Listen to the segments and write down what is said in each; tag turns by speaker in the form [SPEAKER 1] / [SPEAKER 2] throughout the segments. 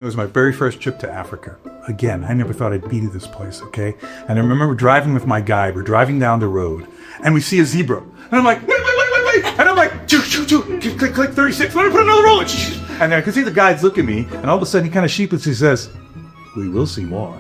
[SPEAKER 1] It was my very first trip to Africa. Again, I never thought I'd be to this place, okay? And I remember driving with my guide. We're driving down the road, and we see a zebra. And I'm like, wait. And I'm like, choo, click, 36. Let me put another roll. And I can see the guides look at me, and all of a sudden he kind of sheepishly says, we will see more.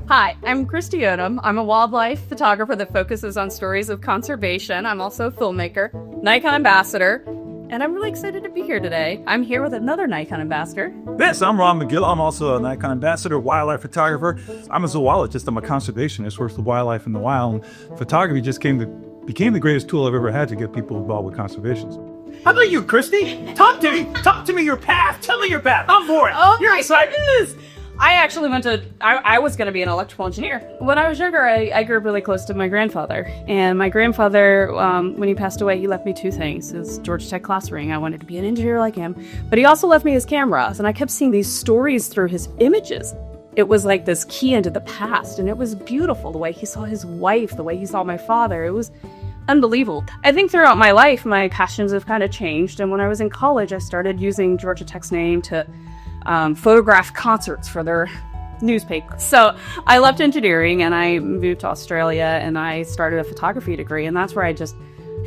[SPEAKER 2] Hi, I'm Kristi Odom. I'm a wildlife photographer that focuses on stories of conservation. I'm also a filmmaker, Nikon ambassador, and I'm really excited to be here today. I'm here with another Nikon ambassador.
[SPEAKER 3] Yes, I'm Magill. I'm also a Nikon ambassador, wildlife photographer. I'm a zoologist. I'm a conservationist, works with wildlife in the wild. Photography just became the greatest tool I've ever had to get people involved with conservation. How about you, Christy? Talk to me. Talk to me your path. Tell me your path. I'm for it.
[SPEAKER 2] Oh,
[SPEAKER 3] You're excited.
[SPEAKER 2] I actually I was going to be an electrical engineer. When I was younger, I grew up really close to my grandfather. And my grandfather, when he passed away, he left me two things. His Georgia Tech class ring. I wanted to be an engineer like him. But he also left me his cameras. And I kept seeing these stories through his images. It was like this key into the past. And it was beautiful, the way he saw his wife, the way he saw my father. It was unbelievable. I think throughout my life, my passions have kind of changed. And when I was in college, I started using Georgia Tech's name to photograph concerts for their newspaper. So I left engineering and I moved to Australia and I started a photography degree, and that's where I just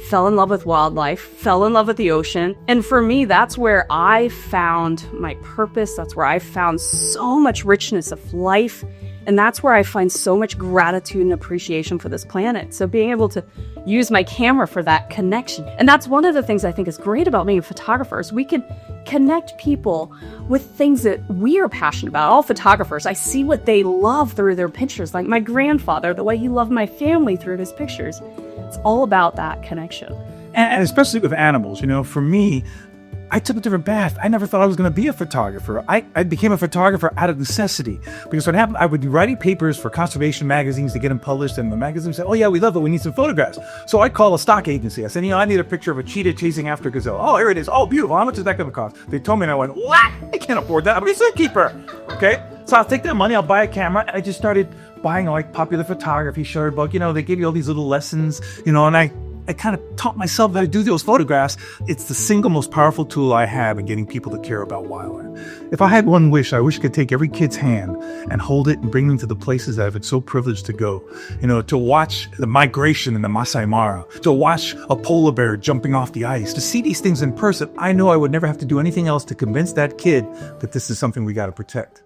[SPEAKER 2] fell in love with wildlife, fell in love with the ocean. And for me, that's where I found my purpose. That's where I found so much richness of life. And that's where I find so much gratitude and appreciation for this planet. So being able to use my camera for that connection. And that's one of the things I think is great about being a photographer, is we can connect people with things that we are passionate about. All photographers, I see what they love through their pictures. Like my grandfather, the way he loved my family through his pictures. It's all about that connection.
[SPEAKER 3] And especially with animals, for me, I took a different path. I never thought I was going to be a photographer. I became a photographer out of necessity, because what happened, I would be writing papers for conservation magazines to get them published, and the magazine would say, oh yeah, we love it, we need some photographs. So I'd call a stock agency. I said, I need a picture of a cheetah chasing after a gazelle. Oh, here it is. Oh, beautiful. How much is that going to cost? They told me, and I went, what? I can't afford that. I'm a zookeeper. Okay? So I'll take that money, I'll buy a camera, and I just started buying like popular photography shirt book. They give you all these little lessons, and I kind of taught myself how to do those photographs. It's the single most powerful tool I have in getting people to care about wildlife. If I had one wish, I wish I could take every kid's hand and hold it and bring them to the places that I've been so privileged to go. To watch the migration in the Masai Mara, to watch a polar bear jumping off the ice, to see these things in person. I know I would never have to do anything else to convince that kid that this is something we got to protect.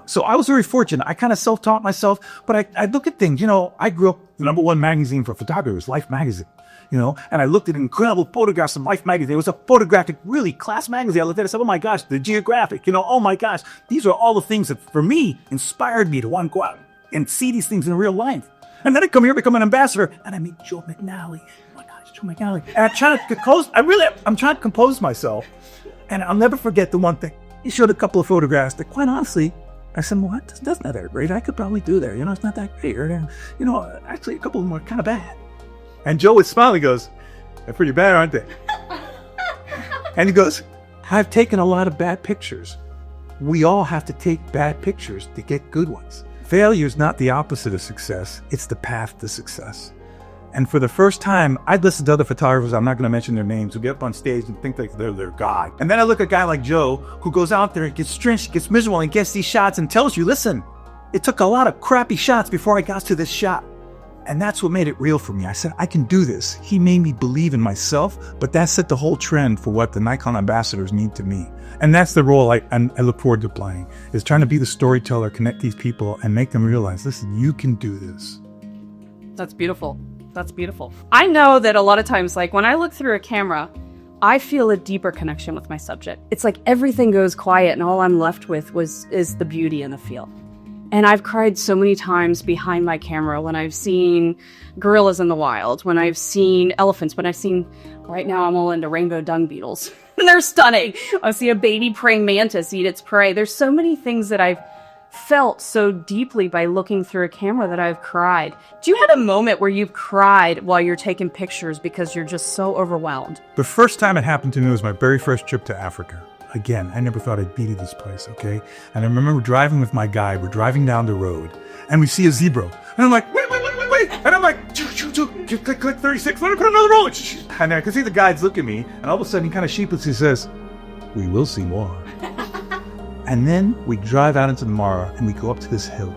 [SPEAKER 3] So I was very fortunate. I kind of self-taught myself, but I look at things, I grew up, the number one magazine for photography was Life magazine, and I looked at incredible photographs in Life magazine. It was a photographic, really class magazine. I looked at it and said, oh my gosh, the Geographic, oh my gosh, these are all the things that for me inspired me to want to go out and see these things in real life. And then I come here, become an ambassador, and I meet Joe McNally. Oh my gosh, Joe McNally. And I'm trying to compose myself. And I'll never forget the one thing. He showed a couple of photographs that, quite honestly, I said, well, that's not that great. I could probably do there. It's not that great. Or, actually, a couple of them were kind of bad. And Joe would smile. He goes, they're pretty bad, aren't they? And he goes, I've taken a lot of bad pictures. We all have to take bad pictures to get good ones. Failure is not the opposite of success. It's the path to success. And for the first time, I'd listen to other photographers, I'm not going to mention their names, who get up on stage and think like they're their God. And then I look at a guy like Joe, who goes out there and gets drenched, gets miserable, and gets these shots and tells you, listen, it took a lot of crappy shots before I got to this shot. And that's what made it real for me. I said, I can do this. He made me believe in myself, but that set the whole trend for what the Nikon ambassadors mean to me. And that's the role I look forward to playing, is trying to be the storyteller, connect these people, and make them realize, listen, you can do this.
[SPEAKER 2] That's beautiful. That's beautiful. I know that a lot of times, like when I look through a camera, I feel a deeper connection with my subject. It's like everything goes quiet and all I'm left with is the beauty in the feel. And I've cried so many times behind my camera when I've seen gorillas in the wild, when I've seen elephants, right now I'm all into rainbow dung beetles. And they're stunning. I see a baby praying mantis eat its prey. There's so many things that I've felt so deeply by looking through a camera that I've cried. Do you have a moment where you've cried while you're taking pictures because you're just so overwhelmed?
[SPEAKER 1] The first time it happened to me was my very first trip to Africa. Again, I never thought I'd be to this place, okay? And I remember driving with my guide. We're driving down the road, and we see a zebra. And I'm like, wait. And I'm like, choo, just click 36, let her put another roll. And I can see the guides look at me, and all of a sudden he kind of sheepishly says, we will see more. And then we drive out into the Mara, and we go up to this hill.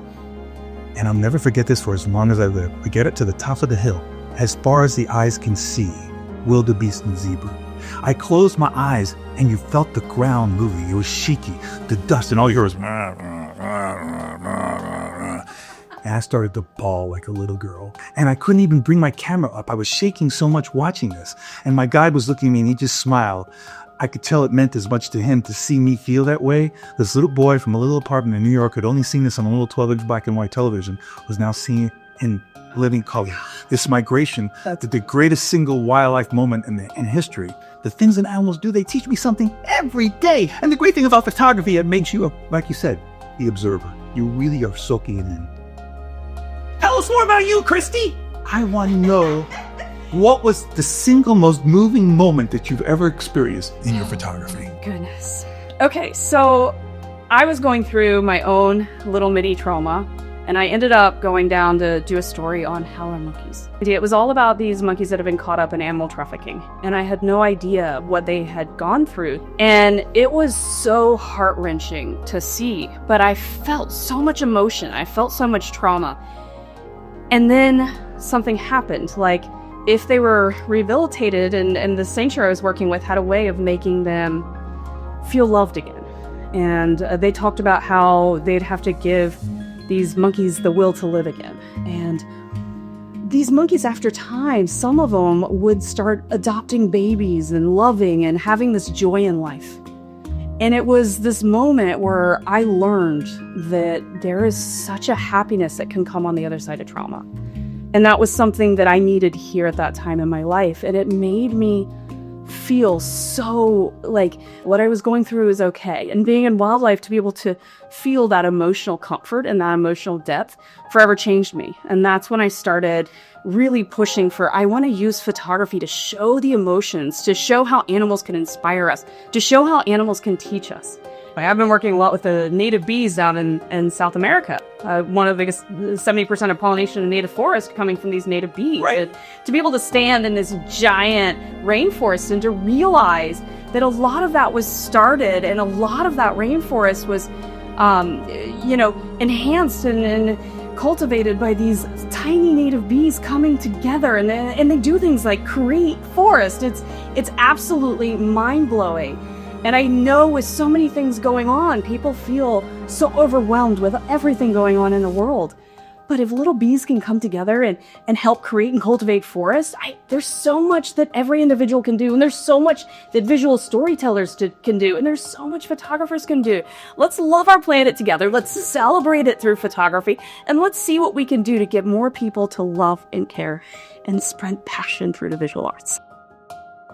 [SPEAKER 1] And I'll never forget this for as long as I live. We get it to the top of the hill. As far as the eyes can see, wildebeest and zebra. I closed my eyes, and you felt the ground moving. It was shaky, the dust, and all you heard was... And I started to bawl like a little girl. And I couldn't even bring my camera up. I was shaking so much watching this. And my guide was looking at me, and he just smiled. I could tell it meant as much to him to see me feel that way. This little boy from a little apartment in New York who'd only seen this on a little 12-inch black and white television was now seeing it in living color. This migration, the greatest single wildlife moment in history. The things that animals do, they teach me something every day. And the great thing about photography, it makes you, like you said, the observer. You really are soaking it in. Tell us more about you, Christy. I want to know, what was the single most moving moment that you've ever experienced in your photography?
[SPEAKER 2] Goodness. Okay, so I was going through my own little mini trauma, and I ended up going down to do a story on howler monkeys. It was all about these monkeys that have been caught up in animal trafficking, and I had no idea what they had gone through. And it was so heart-wrenching to see, but I felt so much emotion. I felt so much trauma. And then something happened, like if they were rehabilitated, and the sanctuary I was working with had a way of making them feel loved again. And they talked about how they'd have to give these monkeys the will to live again. And these monkeys, after time, some of them would start adopting babies and loving and having this joy in life. And it was this moment where I learned that there is such a happiness that can come on the other side of trauma. And that was something that I needed to hear at that time in my life. And it made me feel so like what I was going through is okay. And being in wildlife, to be able to feel that emotional comfort and that emotional depth forever changed me. And that's when I started really pushing for, I want to use photography to show the emotions, to show how animals can inspire us, to show how animals can teach us. I've been working a lot with the native bees down in South America. One of the biggest, 70% of pollination in native forest coming from these native bees.
[SPEAKER 1] Right.
[SPEAKER 2] And to be able to stand in this giant rainforest and to realize that a lot of that was started and a lot of that rainforest was, enhanced and cultivated by these tiny native bees coming together, and they do things like create forest. It's absolutely mind-blowing. And I know with so many things going on, people feel so overwhelmed with everything going on in the world. But if little bees can come together and help create and cultivate forests, there's so much that every individual can do. And there's so much that visual storytellers can do. And there's so much photographers can do. Let's love our planet together. Let's celebrate it through photography. And let's see what we can do to get more people to love and care and spread passion through the visual arts.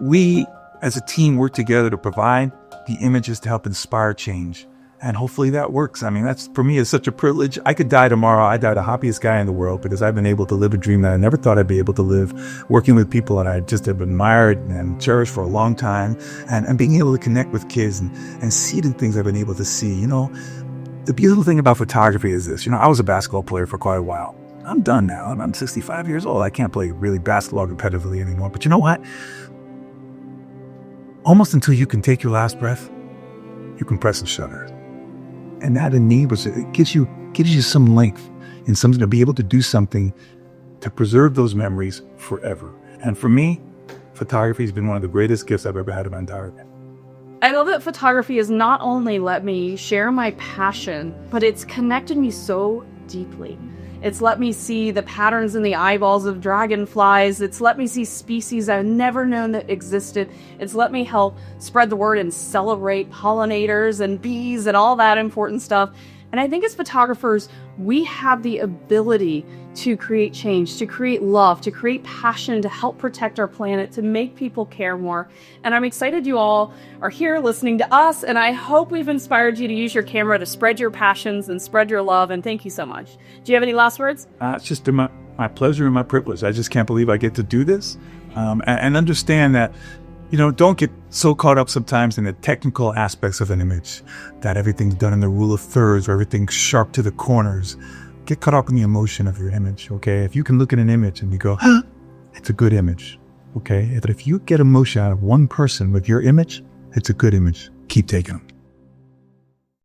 [SPEAKER 1] We, as a team, work together to provide the images to help inspire change. And hopefully that works. I mean, that's, for me, is such a privilege. I could die tomorrow. I'd die the happiest guy in the world because I've been able to live a dream that I never thought I'd be able to live, working with people that I just have admired and cherished for a long time, and being able to connect with kids and see the things I've been able to see. You know, the beautiful thing about photography is this. You know, I was a basketball player for quite a while. I'm done now. I'm 65 years old. I can't play really basketball competitively anymore. But you know what? Almost until you can take your last breath, you can press the shutter. And that enables it gives you some length and something to be able to do something to preserve those memories forever. And for me, photography has been one of the greatest gifts I've ever had in my entire life.
[SPEAKER 2] I love that photography has not only let me share my passion, but it's connected me so deeply. It's let me see the patterns in the eyeballs of dragonflies. It's let me see species I've never known that existed. It's let me help spread the word and celebrate pollinators and bees and all that important stuff. And I think as photographers, we have the ability to create change, to create love, to create passion, to help protect our planet, to make people care more. And I'm excited you all are here listening to us, and I hope we've inspired you to use your camera to spread your passions and spread your love, and thank you so much. Do you have any last words?
[SPEAKER 1] It's just my pleasure and my privilege. I just can't believe I get to do this, and understand that, you know, don't get so caught up sometimes in the technical aspects of an image, that everything's done in the rule of thirds or everything's sharp to the corners. Get caught up in the emotion of your image, okay? If you can look at an image and you go, huh, it's a good image. Okay? If you get emotion out of one person with your image, it's a good image. Keep taking them.